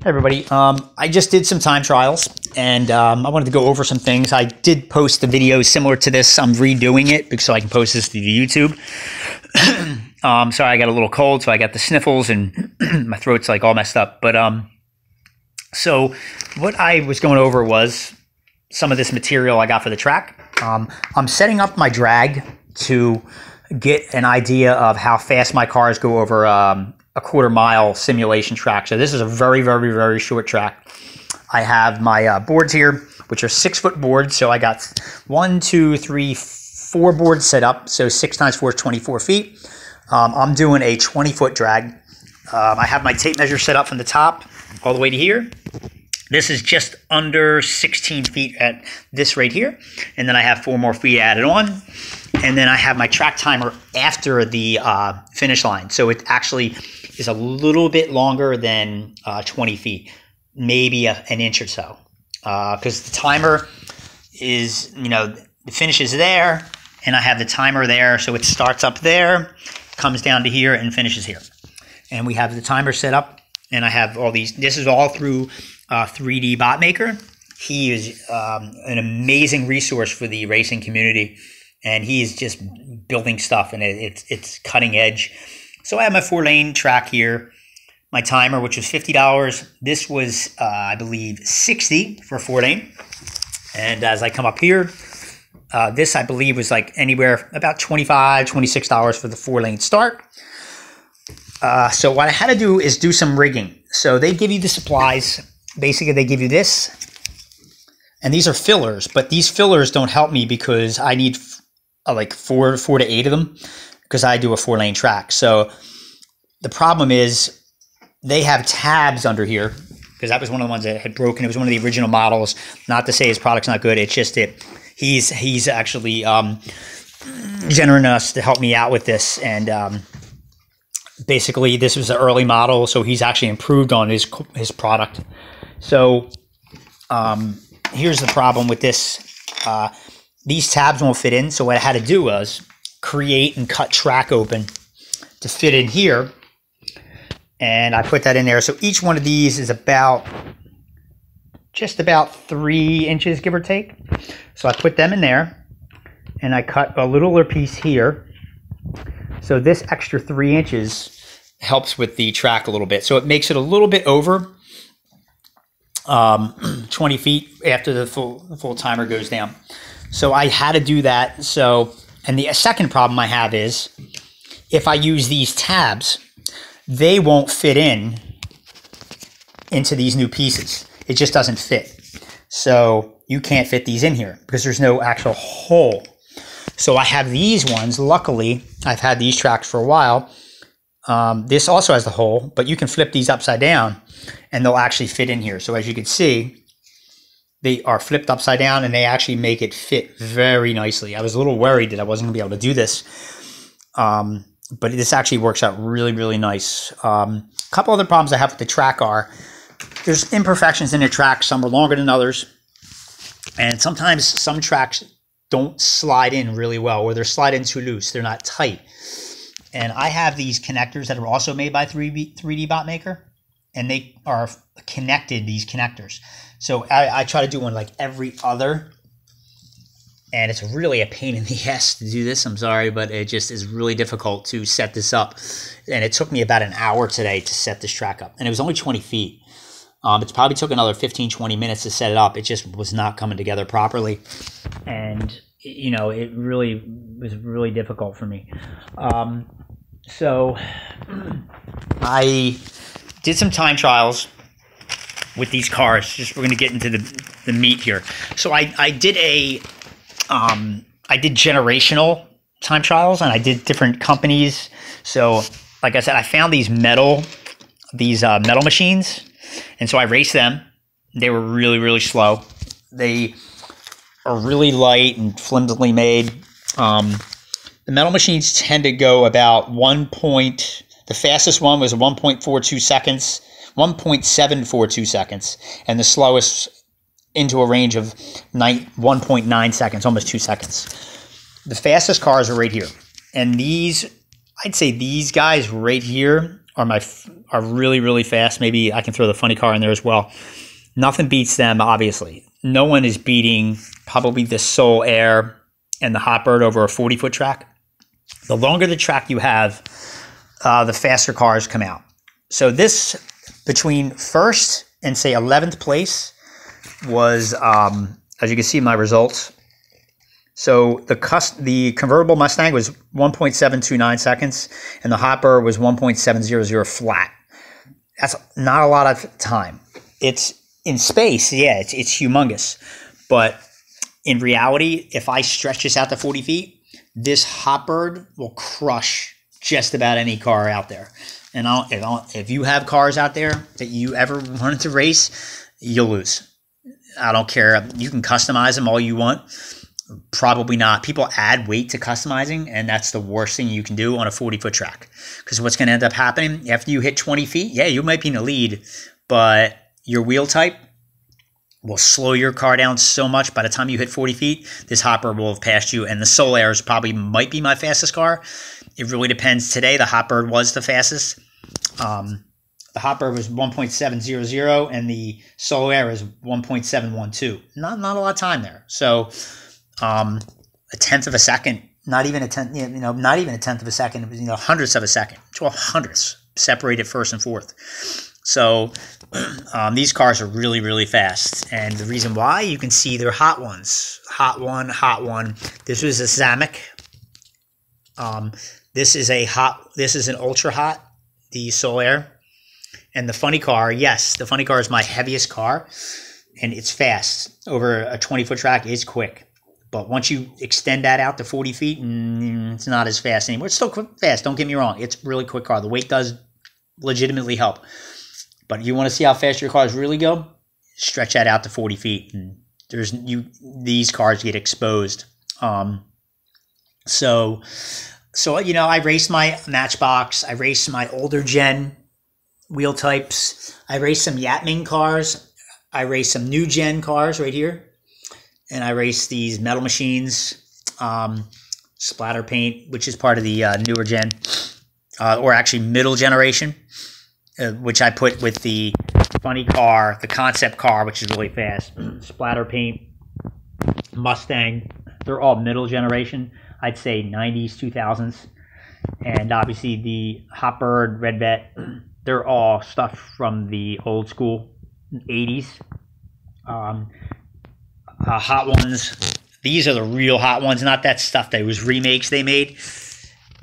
Hey everybody, I just did some time trials and I wanted to go over some things. I did post a video similar to this. I'm redoing it so I can post this to YouTube. Sorry, I got a little cold, so I got the sniffles and my throat's like all messed up. But so what I was going over was some of this material I got for the track. I'm setting up my drag to get an idea of how fast my cars go over a quarter-mile simulation track. So this is a very, very, very short track. I have my boards here, which are 6-foot boards. So I got 4 boards set up. So 6 times 4 is 24 feet. I'm doing a 20-foot drag. I have my tape measure set up from the top all the way to here. This is just under 16 feet at this right here. And then I have 4 more feet added on. And then I have my track timer after the finish line. So it actually is a little bit longer than 20 feet, maybe an inch or so. Because the timer is, the finish is there, and I have the timer there. So it starts up there, comes down to here, and finishes here. And we have the timer set up, and I have all these. This is all through 3D Bot Maker. He is an amazing resource for the racing community. And he is just building stuff, and it's cutting edge. So I have my 4-lane track here, my timer, which was $50. This was, I believe, $60 for a 4-lane. And as I come up here, this, I believe, was like anywhere about $25, $26 for the 4-lane start. So what I had to do is do some rigging. So they give you the supplies. Basically, they give you this. And these are fillers, but these fillers don't help me because I need like 4 to 8 of them because I do a 4-lane track. So the problem is they have tabs under here because that was one of the ones that had broken. It was one of the original models. Not to say his product's not good. It's just that he's actually generous to help me out with this. And basically this was an early model, so he's actually improved on his product. So here's the problem with this. These tabs won't fit in, so what I had to do was create and cut track open to fit in here, and I put that in there. So each one of these is just about 3 inches, give or take. So I put them in there, and I cut a littler piece here. So this extra 3 inches helps with the track a little bit. So it makes it a little bit over 20 feet after the full timer goes down. So I had to do that. So, and the second problem I have is if I use these tabs, they won't fit into these new pieces. It just doesn't fit. So you can't fit these in here because there's no actual hole. So I have these ones. Luckily, I've had these tracks for a while. This also has the hole, but you can flip these upside down and they'll actually fit in here. So as you can see, they are flipped upside down and they actually make it fit very nicely. I was a little worried that I wasn't gonna be able to do this. But this actually works out really, really nice. A couple other problems I have with the track are there's imperfections in the track. Some are longer than others. And sometimes some tracks don't slide in really well, or they're slide in too loose. They're not tight. And I have these connectors that are also made by 3D Bot Maker, and they are connected, these connectors. So I try to do one like every other, and it's really a pain in the ass to do this. I'm sorry, but it just is really difficult to set this up. And it took me about an hour today to set this track up, and it was only 20 feet. It probably took another 15, 20 minutes to set it up. It just was not coming together properly. And, it really was really difficult for me. So I did some time trials with these cars. We're going to get into the meat here. So I did generational time trials, and I did different companies. So like I said, I found these metal machines. And so I raced them. They were really, really slow. They are really light and flimsily made. The metal machines tend to go about the fastest one was 1.42 seconds, 1.742 seconds, and the slowest into a range of 1.9 seconds, almost 2 seconds. The fastest cars are right here. And I'd say these guys right here are really, really fast. Maybe I can throw the funny car in there as well. Nothing beats them, obviously. No one is beating probably the Soul Air and the Hotbird over a 40-foot track. The longer the track you have, the faster cars come out. So this, between first and say 11th place, was, as you can see in my results. So the convertible Mustang was 1.729 seconds, and the Hotbird was 1.700 flat. That's not a lot of time. It's in space, yeah, it's humongous. But in reality, if I stretch this out to 40 feet, this Hotbird will crush just about any car out there. And if you have cars out there that you ever wanted to race, you'll lose. I don't care. You can customize them all you want. Probably not. People add weight to customizing, and that's the worst thing you can do on a 40-foot track. Because what's going to end up happening, after you hit 20 feet, yeah, you might be in the lead, but your wheel type will slow your car down so much. By the time you hit 40 feet, this Hotbird will have passed you, and the Soul Air might be my fastest car. It really depends. Today, the Hotbird was the fastest. The Hotbird was 1.700, and the Soul Air is 1.712. Not a lot of time there. So a tenth of a second, not even a tenth of a second, hundredths of a second, 12 hundredths separated first and fourth. So these cars are really, really fast. And the reason why, you can see they're hot ones. Hot one. This was a Zamek. This is an ultra hot, the Soul Air. And the funny car, yes, the funny car is my heaviest car, and it's fast. Over a 20-foot track, it's quick. But once you extend that out to 40 feet, it's not as fast anymore. It's still fast, don't get me wrong. It's a really quick car. The weight does legitimately help. But you want to see how fast your cars really go? Stretch that out to 40 feet, and these cars get exposed. So I raced my Matchbox. I raced my older gen wheel types. I raced some Yatming cars. I raced some new gen cars right here. And I raced these Metal Machines, Splatter Paint, which is part of the newer gen, or actually middle generation, which I put with the funny car, the concept car, which is really fast. Splatter Paint, Mustang, they're all middle generation. I'd say 90s, 2000s. And obviously the Hotbird, Red Vet, they're all stuff from the old school 80s. Hot ones. These are the real hot ones, not that stuff that was remakes they made.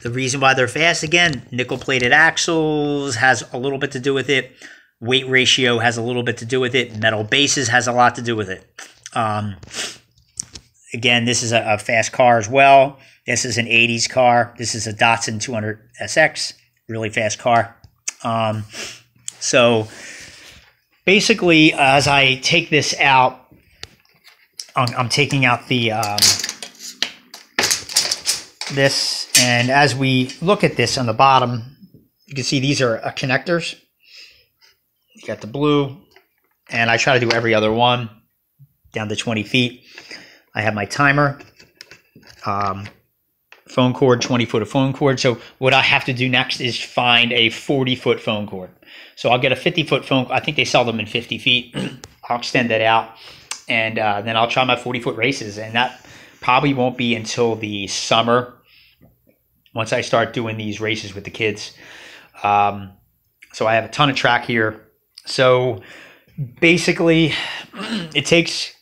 The reason why they're fast, again, nickel-plated axles has a little bit to do with it. Weight ratio has a little bit to do with it. Metal bases has a lot to do with it. Again, this is a fast car as well. This is an 80s car. This is a Datsun 200 SX. Really fast car. So basically, as I take this out, I'm taking out the this, and as we look at this on the bottom, you can see these are connectors. You got the blue, and I try to do every other one down to 20 feet. I have my timer, phone cord, 20-foot of phone cord. So what I have to do next is find a 40-foot phone cord. So I'll get a 50-foot phone. I think they sell them in 50 feet. I'll extend that out. And then I'll try my 40-foot races, and that probably won't be until the summer once I start doing these races with the kids. So I have a ton of track here. So basically, it takes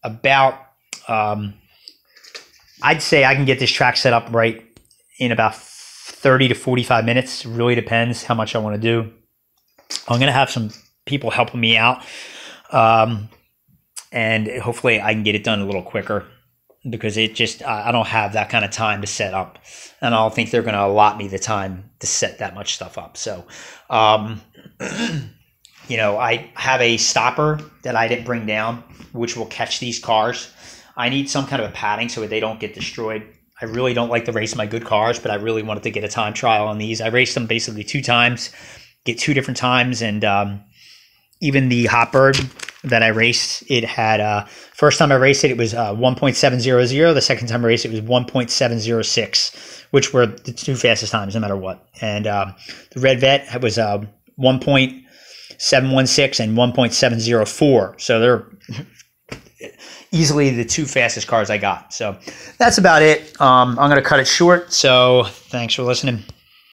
about, I'd say I can get this track set up right in about 30 to 45 minutes. It really depends how much I want to do. I'm going to have some people helping me out. And hopefully I can get it done a little quicker, because I don't have that kind of time to set up. And I don't think they're going to allot me the time to set that much stuff up. So, I have a stopper that I didn't bring down, which will catch these cars. I need some kind of a padding so they don't get destroyed. I really don't like to race my good cars, but I really wanted to get a time trial on these. I raced them basically 2 times, get 2 different times, and even the Hotbird, that I raced, it had first time I raced it, it was 1.700. The second time I raced it was 1.706, which were the two fastest times, no matter what. And the Red Vet was 1.716 and 1.704. So they're easily the two fastest cars I got. So that's about it. I'm going to cut it short. So thanks for listening.